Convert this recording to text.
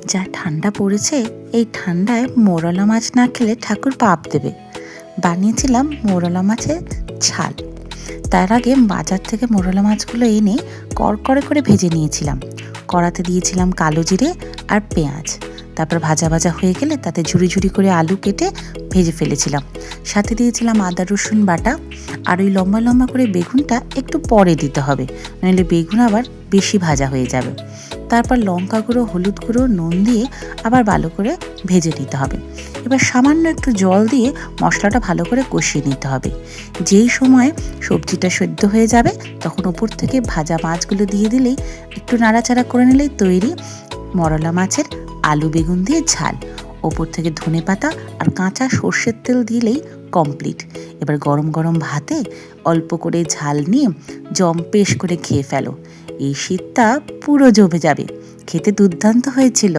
যা ঠান্ডা পড়েছে, এই ঠান্ডায় মোরলা মাছ না খেলে ঠাকুর পাপ দেবে। বানিয়েছিলাম মোরলা মাছের ঝাল। তার আগে বাজার থেকে মোরলা মাছগুলো এনে কড়কড়ে করে ভেজে নিয়েছিলাম। কড়াতে দিয়েছিলাম কালো জিরে আর পেঁয়াজ। তারপর ভাজা ভাজা হয়ে গেলে তাতে ঝুরি ঝুরি করে আলু কেটে ভেজে ফেলেছিলাম। সাথে দিয়েছিলাম আদা রসুন বাটা, আর ওই লম্বা লম্বা করে বেগুনটা একটু পরে দিতে হবে, নইলে বেগুন আবার বেশি ভাজা হয়ে যাবে। তারপর লঙ্কা গুঁড়ো, হলুদ গুঁড়ো, নুন দিয়ে আবার ভালো করে ভেজে নিতে হবে। এবার সামান্য একটু জল দিয়ে মশলাটা ভালো করে কষিয়ে নিতে হবে। যেই সময় সবজিটা সেদ্ধ হয়ে যাবে তখন উপর থেকে ভাজা মাছগুলো দিয়ে দিলেই, একটু নাড়াচাড়া করে নিলেই তৈরি মরলা মাছের আলু বেগুন দিয়ে ঝাল। ওপর থেকে ধনেপাতা আর কাঁচা সর্ষের তেল দিলেই কমপ্লিট। এবার গরম গরম ভাতে অল্প করে ঝাল নিয়ে জম্পেশ করে খেয়ে ফেলো। এই শীতটা পুরো জমে যাবে। খেতে দুর্দান্ত হয়েছিল।